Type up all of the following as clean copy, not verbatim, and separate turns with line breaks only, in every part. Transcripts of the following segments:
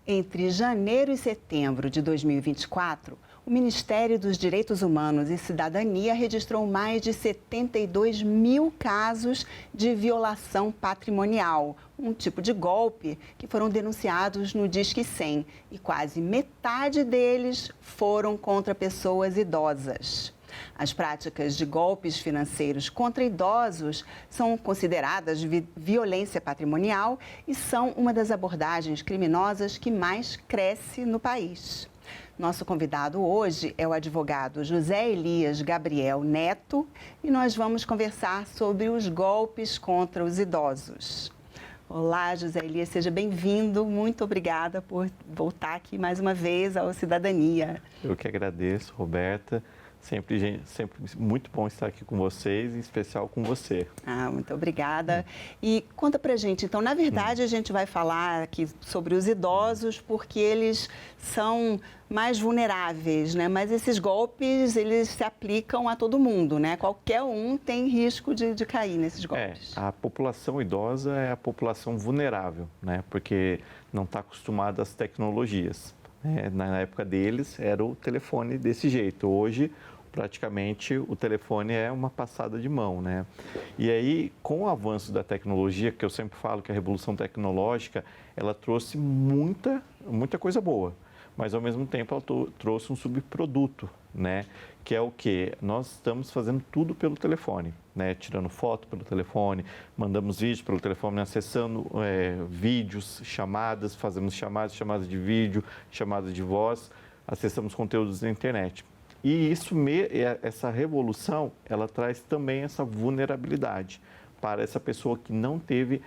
Entre janeiro e setembro de 2024, o Ministério dos Direitos Humanos e Cidadania registrou mais de 72 mil casos de violação patrimonial, um tipo de golpe que foram denunciados no Disque 100, e quase metade deles foram contra pessoas idosas. As práticas de golpes financeiros contra idosos são consideradas violência patrimonial e são uma das abordagens criminosas que mais cresce no país. Nosso convidado hoje é o advogado José Elias Gabriel Neto e nós vamos conversar sobre os golpes contra os idosos. Olá, José Elias, seja bem-vindo. Muito obrigada por voltar aqui mais uma vez ao Cidadania.
Eu que agradeço, Roberta. Sempre muito bom estar aqui com vocês, em especial com você.
Muito obrigada. E conta pra gente, então, na verdade, a gente vai falar aqui sobre os idosos porque eles são mais vulneráveis, né? Mas esses golpes, eles se aplicam a todo mundo, né? Qualquer um tem risco de cair nesses golpes.
A população idosa é a população vulnerável, né? Porque não está acostumada às tecnologias. Na época deles, era o telefone desse jeito. Hoje, praticamente, o telefone é uma passada de mão, né? E aí, com o avanço da tecnologia, que eu sempre falo que a revolução tecnológica, ela trouxe muita coisa boa, mas, ao mesmo tempo, ela trouxe um subproduto, né? Que é o quê? Nós estamos fazendo tudo pelo telefone, né? Tirando foto pelo telefone, mandamos vídeo pelo telefone, acessando vídeos, chamadas, fazemos chamadas de vídeo, chamadas de voz, acessamos conteúdos da internet. E essa revolução, ela traz também essa vulnerabilidade para essa pessoa que não teve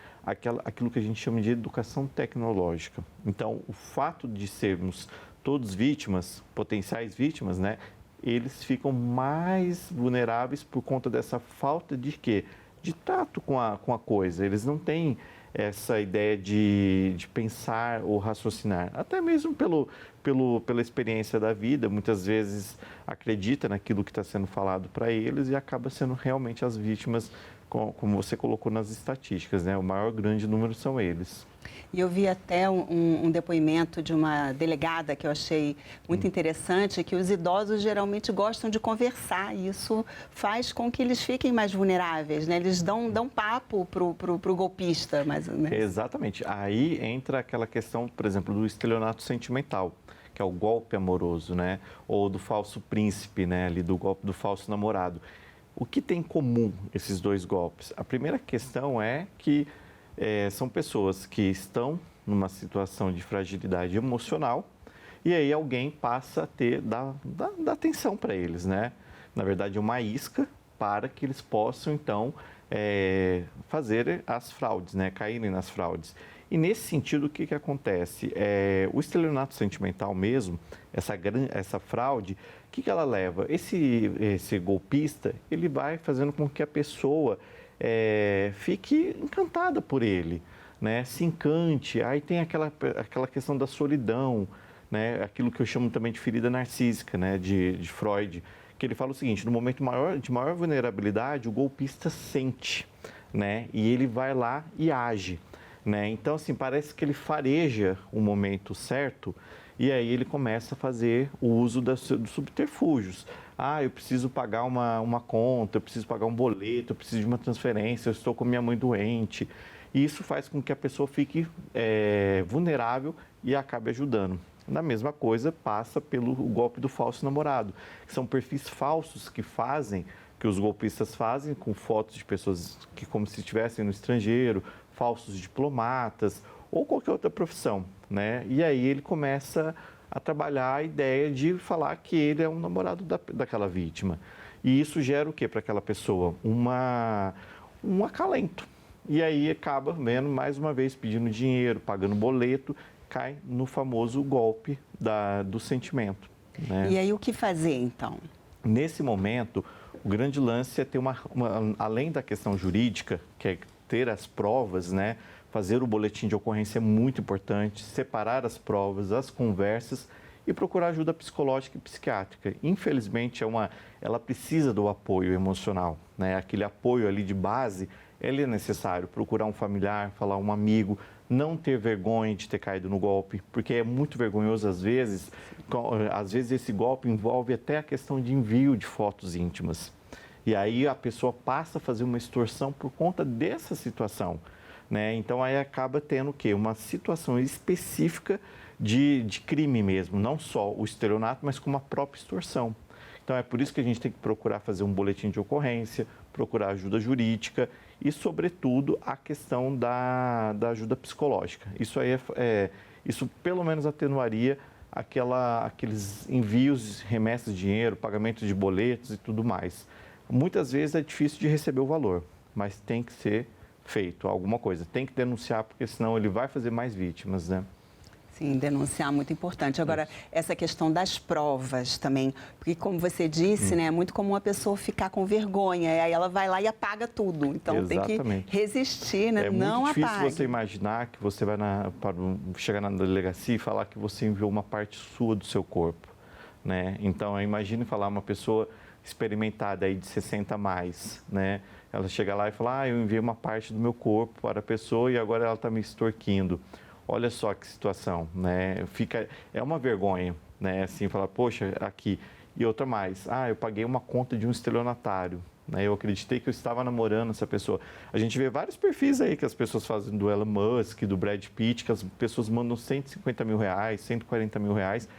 aquilo que a gente chama de educação tecnológica. Então, o fato de sermos todos vítimas, potenciais vítimas, né, eles ficam mais vulneráveis por conta dessa falta de quê? De tato com a coisa. Eles não têm essa ideia de pensar ou raciocinar, até mesmo pela experiência da vida, muitas vezes acredita naquilo que está sendo falado para eles e acaba sendo realmente as vítimas, como você colocou nas estatísticas, né? O maior grande número são eles.
E eu vi até um depoimento de uma delegada que eu achei muito interessante, que os idosos geralmente gostam de conversar e isso faz com que eles fiquem mais vulneráveis, né? Eles dão papo pro golpista, né?
Exatamente. Aí entra aquela questão, por exemplo, do estelionato sentimental, que é o golpe amoroso, né? Ou do falso príncipe, né? Ali do golpe do falso namorado. O que tem em comum esses dois golpes? A primeira questão é que são pessoas que estão numa situação de fragilidade emocional e aí alguém passa a dar atenção para eles, né? Na verdade, uma isca para que eles possam, então, fazer as fraudes, né? Caírem nas fraudes. E nesse sentido, o que acontece? O estelionato sentimental mesmo, essa fraude, o que ela leva? Esse golpista, ele vai fazendo com que a pessoa fique encantada por ele, né? Se encante, aí tem aquela questão da solidão, né? Aquilo que eu chamo também de ferida narcísica, né? De Freud, que ele fala o seguinte: no momento de maior vulnerabilidade, o golpista sente, né? E ele vai lá e age, né? Então, assim, parece que ele fareja o momento certo e aí ele começa a fazer o uso dos subterfúgios. Eu preciso pagar uma conta, eu preciso pagar um boleto, eu preciso de uma transferência, eu estou com minha mãe doente. E isso faz com que a pessoa fique vulnerável e acabe ajudando. Na mesma coisa, passa pelo golpe do falso namorado, que são perfis falsos que os golpistas fazem com fotos de pessoas que como se estivessem no estrangeiro, falsos diplomatas ou qualquer outra profissão, né? E aí ele começa a trabalhar a ideia de falar que ele é um namorado daquela vítima. E isso gera o quê para aquela pessoa? Um acalento. E aí acaba vendo, mais uma vez, pedindo dinheiro, pagando boleto, cai no famoso golpe do sentimento, né?
E aí o que fazer, então?
Nesse momento, o grande lance é ter além da questão jurídica, que é ter as provas, né? Fazer o boletim de ocorrência é muito importante, separar as provas, as conversas e procurar ajuda psicológica e psiquiátrica. Infelizmente, ela precisa do apoio emocional, né? Aquele apoio ali de base, ele é necessário. Procurar um familiar, falar um amigo, não ter vergonha de ter caído no golpe, porque é muito vergonhoso às vezes esse golpe envolve até a questão de envio de fotos íntimas. E aí a pessoa passa a fazer uma extorsão por conta dessa situação, né? Então aí acaba tendo o quê? Uma situação específica de crime mesmo, não só o estelionato, mas como a própria extorsão. Então é por isso que a gente tem que procurar fazer um boletim de ocorrência, procurar ajuda jurídica e, sobretudo, a questão da ajuda psicológica. Isso aí isso pelo menos atenuaria aqueles envios, remessas de dinheiro, pagamento de boletos e tudo mais. Muitas vezes é difícil de receber o valor, mas tem que ser feito alguma coisa. Tem que denunciar, porque senão ele vai fazer mais vítimas, né?
Sim, denunciar é muito importante. Agora, essa questão das provas também, porque como você disse, né, é muito comum a pessoa ficar com vergonha, e aí ela vai lá e apaga tudo. Então,
Exatamente.
tem que resistir, né? Não
muito difícil
apague.
você imaginar que você vai chegar na delegacia e falar que você enviou uma parte sua do seu corpo, né? Então, imagine falar uma pessoa experimentada aí de 60 a mais, né? Ela chega lá e fala, eu enviei uma parte do meu corpo para a pessoa e agora ela está me extorquindo. Olha só que situação, né? É uma vergonha, né? Assim, falar, poxa, aqui. E outra mais, eu paguei uma conta de um estelionatário, né? Eu acreditei que eu estava namorando essa pessoa. A gente vê vários perfis aí que as pessoas fazem do Elon Musk, do Brad Pitt, que as pessoas mandam 150 mil reais, 140 mil reais,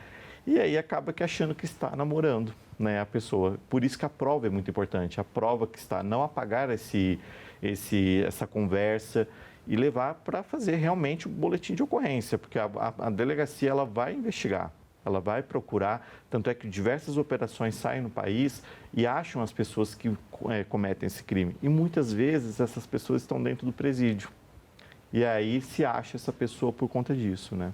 e aí acaba que achando que está namorando, né, a pessoa. Por isso que a prova é muito importante, a prova que está, não apagar essa conversa, e levar para fazer realmente o boletim de ocorrência, porque a delegacia ela vai investigar, ela vai procurar, tanto é que diversas operações saem no país e acham as pessoas que cometem esse crime. E muitas vezes essas pessoas estão dentro do presídio. E aí se acha essa pessoa por conta disso, né?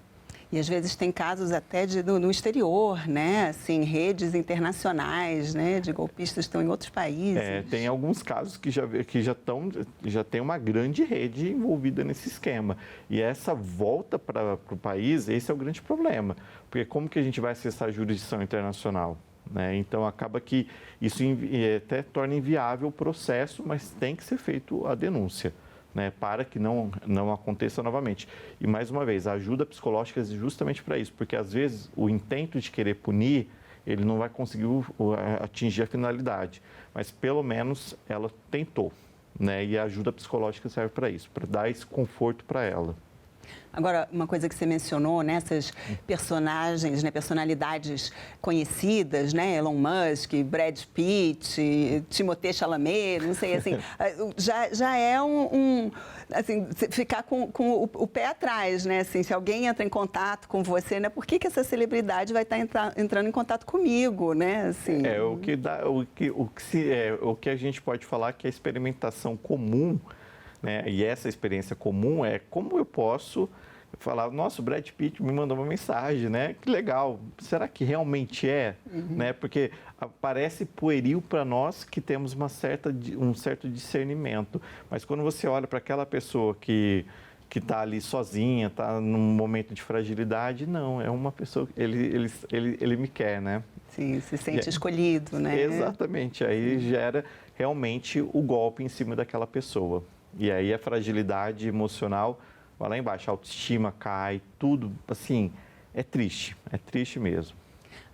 E às vezes tem casos até no exterior, né? Assim, redes internacionais, né? De golpistas que estão em outros países.
Tem alguns casos que já tem uma grande rede envolvida nesse esquema. E essa volta para o país, esse é o grande problema. Porque como que a gente vai acessar a jurisdição internacional, né? Então acaba que isso até torna inviável o processo, mas tem que ser feito a denúncia, né, para que não aconteça novamente. E, mais uma vez, a ajuda psicológica é justamente para isso, porque, às vezes, o intento de querer punir, ele não vai conseguir atingir a finalidade, mas, pelo menos, ela tentou, né, e a ajuda psicológica serve para isso, para dar esse conforto para ela.
Agora, uma coisa que você mencionou, né, essas personagens, né, personalidades conhecidas, né, Elon Musk, Brad Pitt, Timothée Chalamet, não sei, assim, já é assim, ficar com o pé atrás, né, assim, se alguém entra em contato com você, né, por que essa celebridade vai estar entrando em contato comigo, né, assim?
O que a gente pode falar que a experimentação comum, né, e essa experiência comum é como eu posso falar, nossa, o Brad Pitt me mandou uma mensagem, né? Que legal. Será que realmente é? Né? Porque parece pueril para nós que temos um certo discernimento. Mas quando você olha para aquela pessoa que está ali sozinha, está num momento de fragilidade, não, é uma pessoa, ele me quer, né?
Sim, se sente escolhido, né?
Exatamente, aí gera realmente o golpe em cima daquela pessoa. E aí a fragilidade emocional vai lá embaixo, a autoestima cai, tudo, assim, é triste mesmo.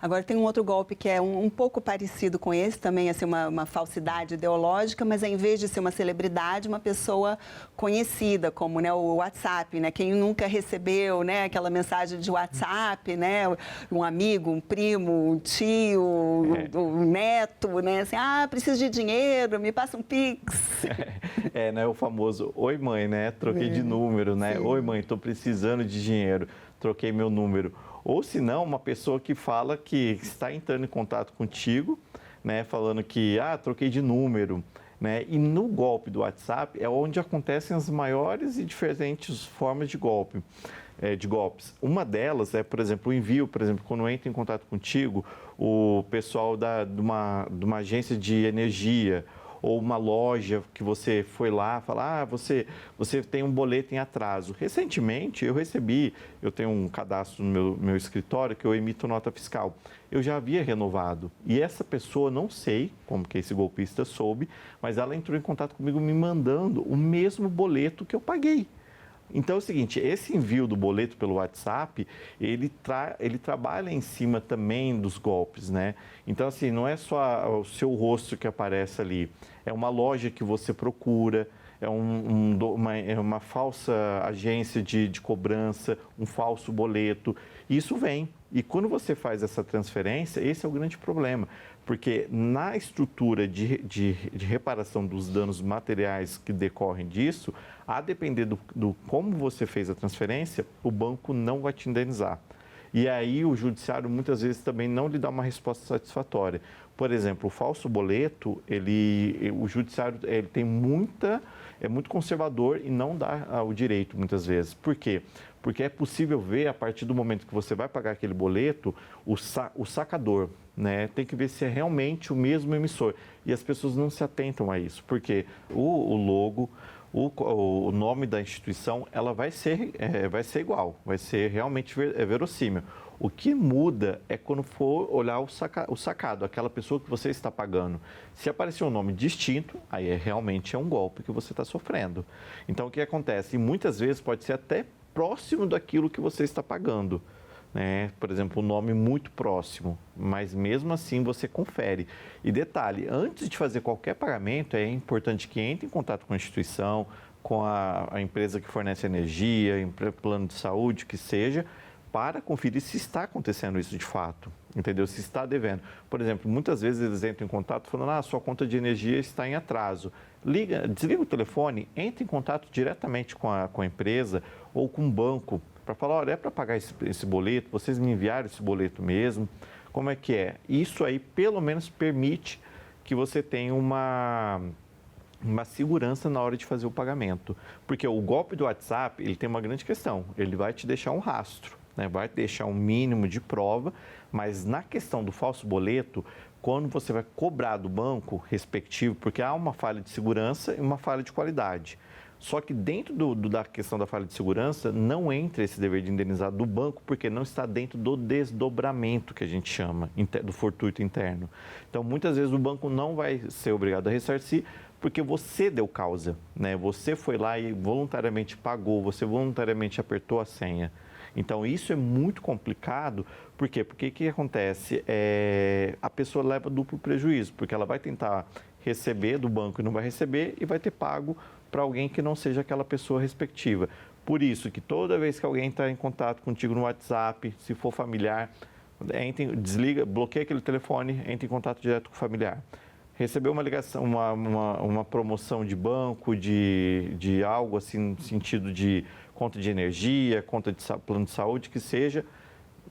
Agora, tem um outro golpe que é um pouco parecido com esse, também assim, uma falsidade ideológica, mas em vez de ser uma celebridade, uma pessoa conhecida, como, né, o WhatsApp, né? Quem nunca recebeu, né, aquela mensagem de WhatsApp, né? Um amigo, um primo, um tio, um neto, né? Assim, preciso de dinheiro, me passa um Pix.
Né, o famoso, oi mãe, né? Troquei de número, né? Sim. Oi mãe, estou precisando de dinheiro, troquei meu número. Ou se não, uma pessoa que fala que está entrando em contato contigo, né, falando que, troquei de número, né? E no golpe do WhatsApp é onde acontecem as maiores e diferentes formas de golpes. Uma delas é, por exemplo, o envio, por exemplo, quando entra em contato contigo, o pessoal de uma agência de energia, ou uma loja que você foi lá falar, você tem um boleto em atraso. Recentemente, eu tenho um cadastro no meu escritório que eu emito nota fiscal. Eu já havia renovado e essa pessoa, não sei como que esse golpista soube, mas ela entrou em contato comigo me mandando o mesmo boleto que eu paguei. Então é o seguinte, esse envio do boleto pelo WhatsApp, ele trabalha em cima também dos golpes, né? Então, assim, não é só o seu rosto que aparece ali, é uma loja que você procura, é uma falsa agência de cobrança, um falso boleto. Isso vem. E quando você faz essa transferência, esse é o grande problema. Porque na estrutura de reparação dos danos materiais que decorrem disso, a depender do como você fez a transferência, o banco não vai te indenizar. E aí o judiciário muitas vezes também não lhe dá uma resposta satisfatória. Por exemplo, o falso boleto, o judiciário tem é muito conservador e não dá o direito muitas vezes. Por quê? Porque é possível ver, a partir do momento que você vai pagar aquele boleto, o sacador, né? Tem que ver se é realmente o mesmo emissor. E as pessoas não se atentam a isso, porque o logo, o nome da instituição, ela vai ser igual, vai ser realmente verossímil. O que muda é quando for olhar o sacado, aquela pessoa que você está pagando. Se aparecer um nome distinto, aí realmente é um golpe que você está sofrendo. Então, o que acontece? E muitas vezes pode ser até próximo daquilo que você está pagando, né? Por exemplo, um nome muito próximo, mas mesmo assim você confere. E detalhe, antes de fazer qualquer pagamento, é importante que entre em contato com a instituição, com a empresa que fornece energia, plano de saúde, que seja, para conferir se está acontecendo isso de fato, entendeu? Se está devendo. Por exemplo, muitas vezes eles entram em contato falando, sua conta de energia está em atraso. Desliga o telefone, entre em contato diretamente com a empresa ou com o banco para falar, olha, é para pagar esse boleto, vocês me enviaram esse boleto mesmo, como é que é? Isso aí pelo menos permite que você tenha uma segurança na hora de fazer o pagamento. Porque o golpe do WhatsApp, ele tem uma grande questão, ele vai te deixar um rastro, né? Vai te deixar um mínimo de prova, mas na questão do falso boleto, quando você vai cobrar do banco respectivo, porque há uma falha de segurança e uma falha de qualidade. Só que dentro da questão da falha de segurança, não entra esse dever de indenizar do banco, porque não está dentro do desdobramento que a gente chama, do fortuito interno. Então, muitas vezes o banco não vai ser obrigado a ressarcir, porque você deu causa, né? Você foi lá e voluntariamente pagou, você voluntariamente apertou a senha. Então, isso é muito complicado. Por quê? Porque o que acontece? A pessoa leva duplo prejuízo, porque ela vai tentar receber do banco e não vai receber e vai ter pago para alguém que não seja aquela pessoa respectiva. Por isso que toda vez que alguém está em contato contigo no WhatsApp, se for familiar, desliga, bloqueia aquele telefone, entre em contato direto com o familiar. Recebeu uma ligação, uma promoção de banco, de algo assim, no sentido de conta de energia, conta de plano de saúde, que seja,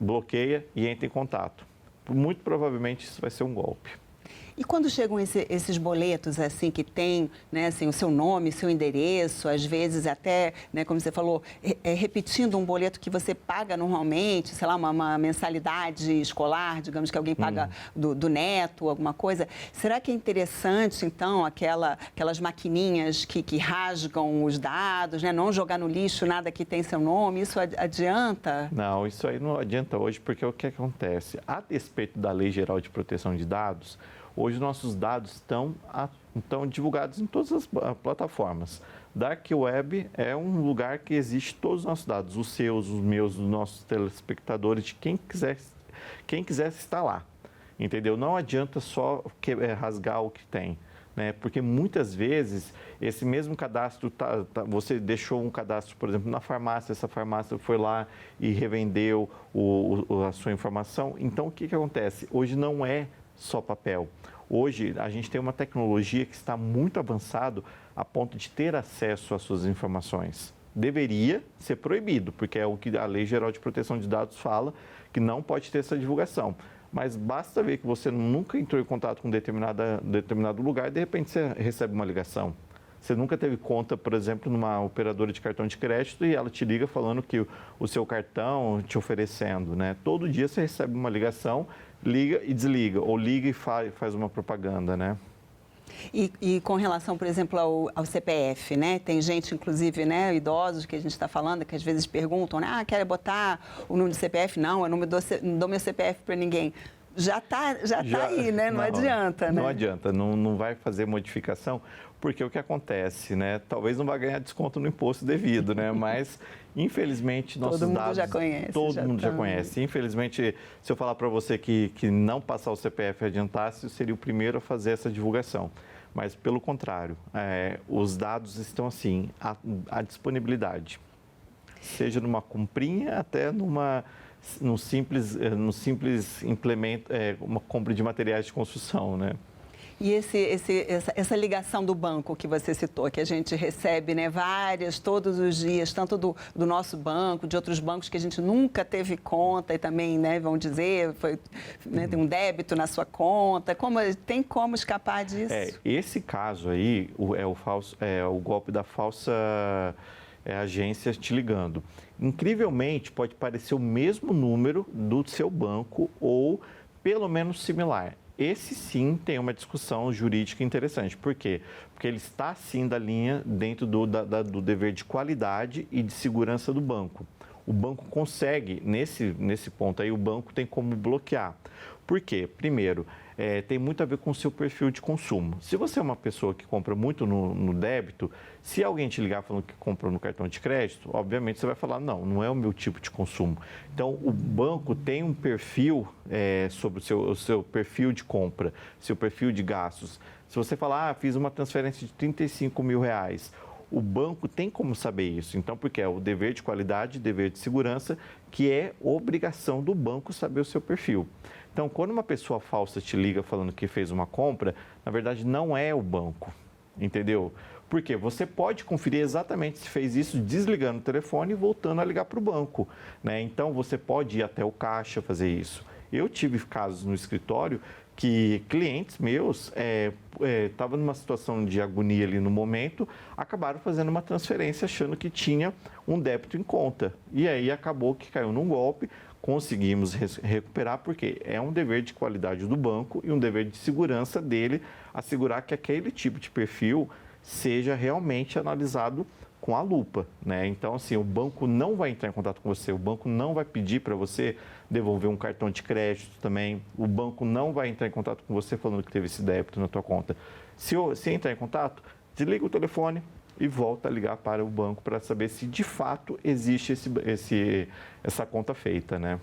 bloqueia e entra em contato. Muito provavelmente isso vai ser um golpe.
E quando chegam esses boletos, assim, que tem, né, assim, o seu nome, seu endereço, às vezes até, né, como você falou, repetindo um boleto que você paga normalmente, sei lá, uma mensalidade escolar, digamos que alguém paga do neto, alguma coisa, será que é interessante, então, aquelas maquininhas que rasgam os dados, né, não jogar no lixo nada que tem seu nome, isso adianta?
Não, isso aí não adianta hoje, porque o que acontece? A despeito da Lei Geral de Proteção de Dados, hoje nossos dados estão divulgados em todas as plataformas. Dark Web é um lugar que existe todos os nossos dados, os seus, os meus, dos nossos telespectadores, de quem quiser estar lá, entendeu? Não adianta só rasgar o que tem, né? Porque muitas vezes esse mesmo cadastro, você deixou um cadastro, por exemplo, na farmácia, essa farmácia foi lá e revendeu a sua informação. Então, o que acontece? Hoje não é só papel. Hoje, a gente tem uma tecnologia que está muito avançado a ponto de ter acesso às suas informações. Deveria ser proibido, porque é o que a Lei Geral de Proteção de Dados fala, que não pode ter essa divulgação. Mas basta ver que você nunca entrou em contato com determinado lugar e, de repente, você recebe uma ligação. Você nunca teve conta, por exemplo, numa operadora de cartão de crédito e ela te liga falando que o seu cartão te oferecendo, né? Todo dia você recebe uma ligação, liga e desliga, ou liga e faz uma propaganda, né?
E com relação, por exemplo, ao CPF, né? Tem gente, inclusive, né, idosos que a gente está falando, que às vezes perguntam, né? Quer botar o número do CPF? Não, eu não dou meu CPF para ninguém. já tá aí, né? Não adianta, né?
Não adianta, não vai fazer modificação, porque o que acontece, né? Talvez não vá ganhar desconto no imposto devido, né? Mas, infelizmente, nossos dados...
Todo mundo já conhece.
Todo mundo já conhece. Infelizmente, se eu falar para você que não passar o CPF e adiantasse, eu seria o primeiro a fazer essa divulgação. Mas, pelo contrário, os dados estão, assim, à disponibilidade. Seja numa comprinha, até no simples implemento, uma compra de materiais de construção, né?
E essa ligação do banco que você citou, que a gente recebe, né, várias, todos os dias, tanto do nosso banco, de outros bancos que a gente nunca teve conta e também, né, vão dizer, tem um débito na sua conta. Tem como escapar disso?
Esse caso aí é o golpe da falsa agência te ligando. Incrivelmente, pode parecer o mesmo número do seu banco ou pelo menos similar. Esse sim tem uma discussão jurídica interessante. Por quê? Porque ele está sim da linha dentro do dever de qualidade e de segurança do banco. O banco consegue, nesse ponto aí, o banco tem como bloquear. Por quê? Primeiro, tem muito a ver com o seu perfil de consumo. Se você é uma pessoa que compra muito no débito, se alguém te ligar falando que comprou no cartão de crédito, obviamente você vai falar, não é o meu tipo de consumo. Então, o banco tem um perfil sobre o seu perfil de compra, seu perfil de gastos. Se você falar, fiz uma transferência de R$35 mil, o banco tem como saber isso. Então, porque é o dever de qualidade, dever de segurança, que é obrigação do banco saber o seu perfil. Então, quando uma pessoa falsa te liga falando que fez uma compra, na verdade não é o banco, entendeu? Porque você pode conferir exatamente se fez isso desligando o telefone e voltando a ligar para o banco, né? Então, você pode ir até o caixa fazer isso. Eu tive casos no escritório que clientes meus estavam numa situação de agonia ali no momento, acabaram fazendo uma transferência achando que tinha um débito em conta. E aí acabou que caiu num golpe, conseguimos recuperar, porque é um dever de qualidade do banco e um dever de segurança dele assegurar que aquele tipo de perfil seja realmente analisado com a lupa, né? Então, assim, o banco não vai entrar em contato com você, o banco não vai pedir para você devolver um cartão de crédito também, o banco não vai entrar em contato com você falando que teve esse débito na tua conta. Se entrar em contato, desliga o telefone e volta a ligar para o banco para saber se de fato existe essa conta feita, né?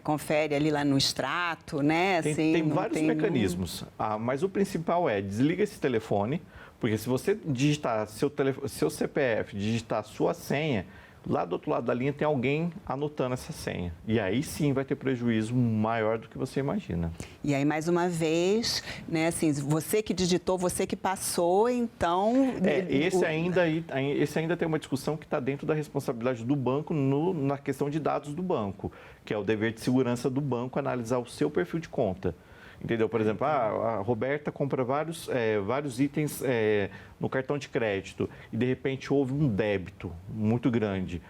Confere ali lá no extrato, né?
Tem vários mecanismos, mas o principal desliga esse telefone, porque se você digitar seu CPF, digitar sua senha, lá do outro lado da linha tem alguém anotando essa senha. E aí sim vai ter prejuízo maior do que você imagina.
E aí, mais uma vez, né, assim, você que digitou, você que passou, então...
Esse ainda tem uma discussão que está dentro da responsabilidade do banco na questão de dados do banco, que é o dever de segurança do banco analisar o seu perfil de conta. Entendeu? Por exemplo, a Roberta compra vários itens no cartão de crédito e, de repente, houve um débito muito grande.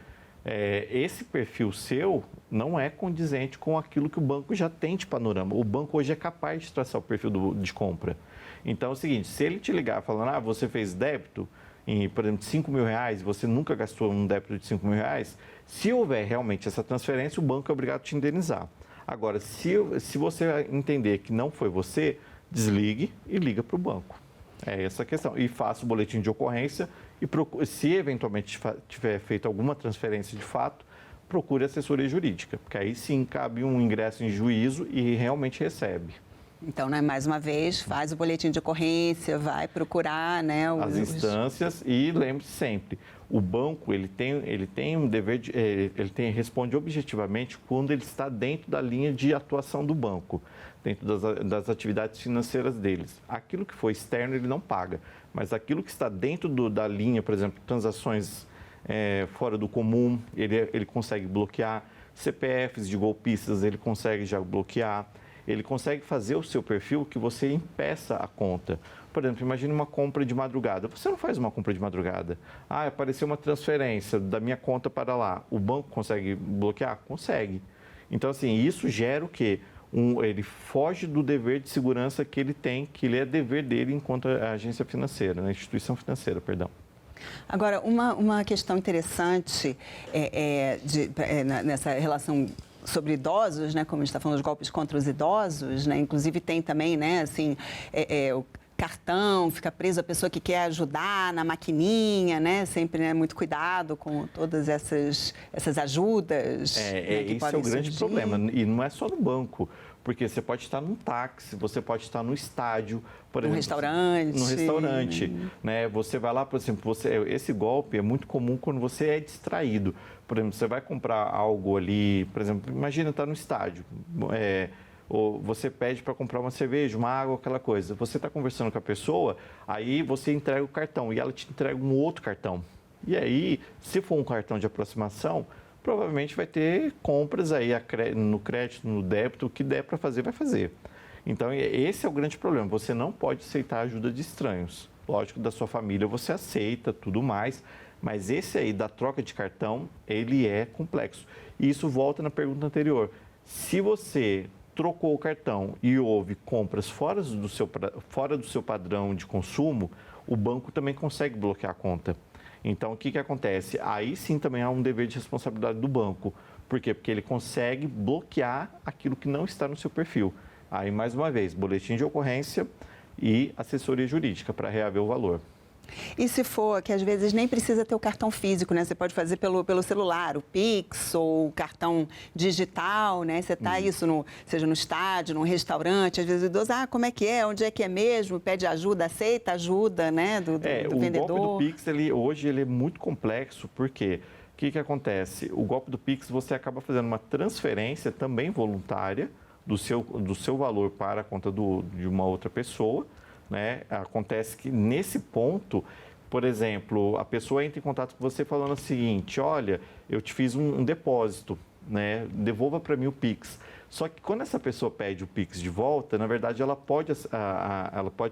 Esse perfil seu não é condizente com aquilo que o banco já tem de panorama. O banco hoje é capaz de traçar o perfil de compra. Então, é o seguinte, se ele te ligar falando, você fez débito, por exemplo, de R$5 mil, você nunca gastou um débito de R$5 mil, se houver realmente essa transferência, o banco é obrigado a te indenizar. Agora, se você entender que não foi você, desligue e liga para o banco. É essa a questão. E faça o boletim de ocorrência e se eventualmente tiver feito alguma transferência de fato, procure assessoria jurídica, porque aí sim cabe um ingresso em juízo e realmente recebe.
Então, né, mais uma vez, faz o boletim de ocorrência, vai procurar, né,
as instâncias e lembre-se sempre, o banco ele tem um dever responde objetivamente quando ele está dentro da linha de atuação do banco, dentro das atividades financeiras deles. Aquilo que for externo ele não paga, mas aquilo que está dentro da linha, por exemplo, transações fora do comum, ele consegue bloquear, CPFs de golpistas ele consegue já bloquear. Ele consegue fazer o seu perfil que você impeça a conta. Por exemplo, imagine uma compra de madrugada. Você não faz uma compra de madrugada. Apareceu uma transferência da minha conta para lá. O banco consegue bloquear? Consegue. Então, assim, isso gera o quê? Ele foge do dever de segurança que ele tem, que ele é dever dele enquanto agência financeira, né? Instituição financeira, perdão.
Agora, uma questão interessante nessa relação sobre idosos, né, como a gente está falando dos golpes contra os idosos, né, inclusive tem também, né, assim, o cartão, fica preso a pessoa que quer ajudar na maquininha, né? Sempre, né, muito cuidado com todas essas ajudas. Né, que
esse é o grande
surgir.
problema. E não é só no banco, porque você pode estar num táxi, você pode estar no estádio, por exemplo.
Restaurante.
No restaurante. Né? Você vai lá, por exemplo, esse golpe é muito comum quando você é distraído. Por exemplo, você vai comprar algo ali, por exemplo, imagina estar no estádio. Ou você pede para comprar uma cerveja, uma água, aquela coisa. Você está conversando com a pessoa, aí você entrega o cartão e ela te entrega um outro cartão. E aí, se for um cartão de aproximação, provavelmente vai ter compras aí no crédito, no débito, o que der para fazer, vai fazer. Então, esse é o grande problema. Você não pode aceitar a ajuda de estranhos. Lógico, da sua família você aceita, tudo mais, mas esse aí da troca de cartão, ele é complexo. E isso volta na pergunta anterior. Se você trocou o cartão e houve compras fora do seu padrão de consumo, o banco também consegue bloquear a conta. Então, o que acontece? Aí sim também há um dever de responsabilidade do banco. Por quê? Porque ele consegue bloquear aquilo que não está no seu perfil. Aí, mais uma vez, boletim de ocorrência e assessoria jurídica para reaver o valor.
E se for, que às vezes nem precisa ter o cartão físico, né? Você pode fazer pelo celular, o Pix ou o cartão digital, né? Você está seja no estádio, num restaurante, às vezes o idoso, como é que é? Onde é que é mesmo? Pede ajuda, aceita ajuda, né? Do vendedor.
O golpe do Pix, hoje, ele é muito complexo, porque o que acontece? O golpe do Pix, você acaba fazendo uma transferência também voluntária do seu valor para a conta de uma outra pessoa. Né? Acontece que nesse ponto, por exemplo, a pessoa entra em contato com você falando o seguinte: olha, eu te fiz um depósito, né? Devolva para mim o Pix. Só que quando essa pessoa pede o Pix de volta, na verdade ela pode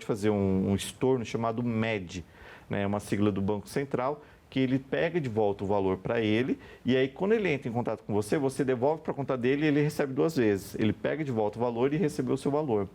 fazer um estorno chamado MED, né? Uma sigla do Banco Central, que ele pega de volta o valor para ele, e aí quando ele entra em contato com você, você devolve para a conta dele e ele recebe 2 vezes. Ele pega de volta o valor e recebeu o seu valor.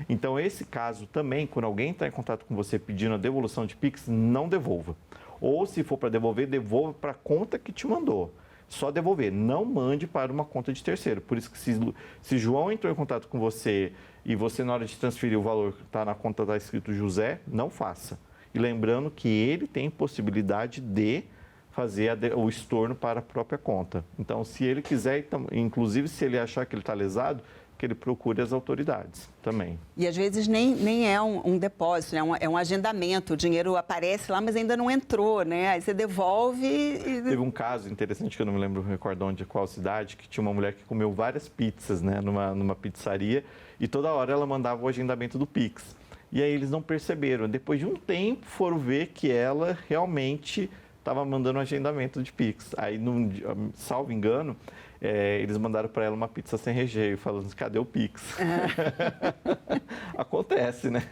Então, esse caso também, quando alguém está em contato com você pedindo a devolução de Pix, não devolva. Ou, se for para devolver, devolva para a conta que te mandou. Só devolver, não mande para uma conta de terceiro. Por isso que se João entrou em contato com você e você, na hora de transferir o valor que está na conta, está escrito José, não faça. E lembrando que ele tem possibilidade de fazer o estorno para a própria conta. Então, se ele quiser, inclusive se ele achar que ele está lesado, que ele procure as autoridades também.
E às vezes nem é um depósito, né? É um agendamento, o dinheiro aparece lá, mas ainda não entrou, né? Aí você devolve e...
Teve um caso interessante, que eu não me lembro, recordo onde, qual cidade, que tinha uma mulher que comeu várias pizzas, né, numa pizzaria, e toda hora ela mandava o agendamento do Pix. E aí eles não perceberam. Depois de um tempo foram ver que ela realmente estava mandando um agendamento de Pix. Aí, salvo engano, eles mandaram para ela uma pizza sem recheio, falando: cadê o Pix? Acontece, né?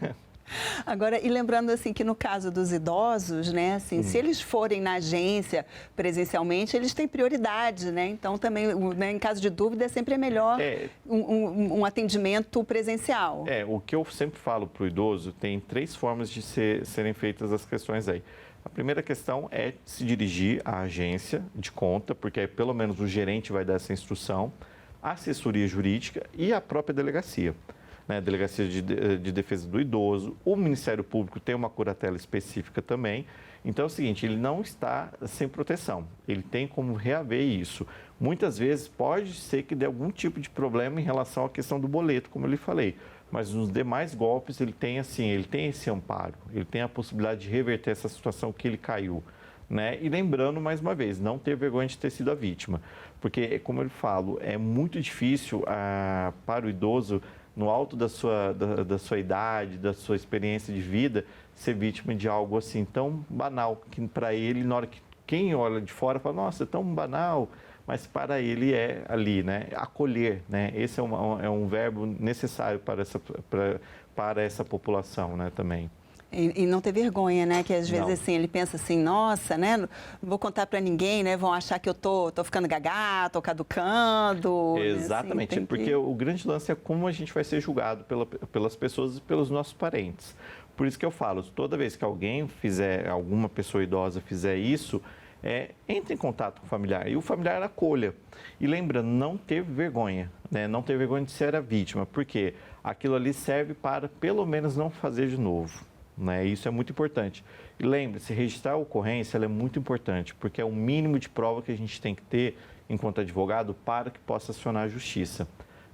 Agora, e lembrando assim que no caso dos idosos, né, assim, se eles forem na agência presencialmente, eles têm prioridade, né? Então também, né, em caso de dúvida, sempre é melhor um atendimento presencial.
O que eu sempre falo para o idoso, tem 3 formas de serem feitas as questões aí. A primeira questão é se dirigir à agência de conta, porque aí pelo menos o gerente vai dar essa instrução, a assessoria jurídica e a própria delegacia. Né? Delegacia de Defesa do Idoso, o Ministério Público tem uma curatela específica também. Então é o seguinte, ele não está sem proteção, ele tem como reaver isso. Muitas vezes pode ser que dê algum tipo de problema em relação à questão do boleto, como eu lhe falei. Mas nos demais golpes ele tem esse amparo, ele tem a possibilidade de reverter essa situação que ele caiu. Né? E lembrando, mais uma vez, não ter vergonha de ter sido a vítima. Porque, como eu falo, é muito difícil para o idoso, no alto da sua idade, da sua experiência de vida, ser vítima de algo assim tão banal, que para ele, na hora que quem olha de fora fala: nossa, é tão banal, mas para ele é ali, né? Acolher, né? Esse é um verbo necessário para essa população, né, também.
E não ter vergonha, né? Que às vezes
Não.
assim, ele pensa assim: nossa, né? Não vou contar para ninguém, né? Vão achar que eu tô ficando gaga, tô caducando.
Exatamente,
assim,
porque o grande lance é como a gente vai ser julgado pelas pessoas e pelos nossos parentes. Por isso que eu falo, toda vez que alguma pessoa idosa fizer isso, entre em contato com o familiar e o familiar acolha. E lembra, não ter vergonha, né? Não ter vergonha de ser a vítima, porque aquilo ali serve para pelo menos não fazer de novo. Né? Isso é muito importante. E lembre-se, registrar a ocorrência ela é muito importante, porque é o mínimo de prova que a gente tem que ter enquanto advogado para que possa acionar a justiça.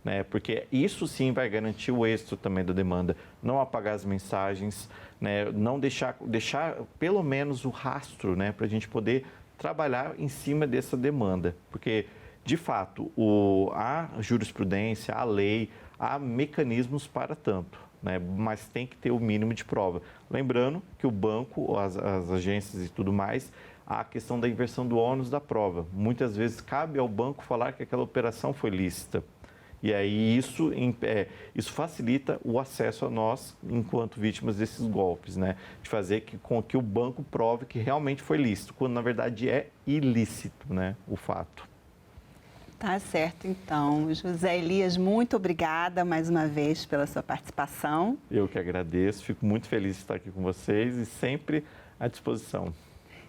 Né? Porque isso sim vai garantir o êxito também da demanda. Não apagar as mensagens, né? Não deixar pelo menos o rastro, né? Para a gente poder trabalhar em cima dessa demanda. Porque, de fato, a jurisprudência, a lei, há mecanismos para tanto. Né? Mas tem que ter o mínimo de prova. Lembrando que o banco, as agências e tudo mais, há a questão da inversão do ônus da prova. Muitas vezes cabe ao banco falar que aquela operação foi lícita. E aí isso facilita o acesso a nós, enquanto vítimas desses golpes, né? De fazer com que o banco prove que realmente foi lícito, quando na verdade é ilícito, né? O fato.
Tá certo, então. José Elias, muito obrigada mais uma vez pela sua participação.
Eu que agradeço, fico muito feliz de estar aqui com vocês e sempre à disposição.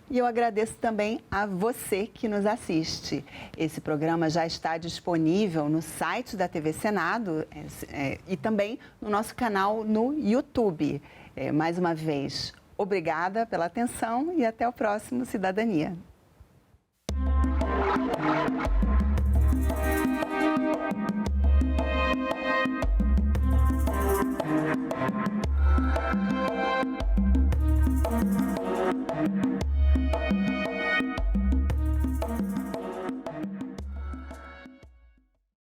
E eu agradeço também a você que nos assiste. Esse programa já está disponível no site da TV Senado e também no nosso canal no YouTube. Mais uma vez, obrigada pela atenção e até o próximo Cidadania.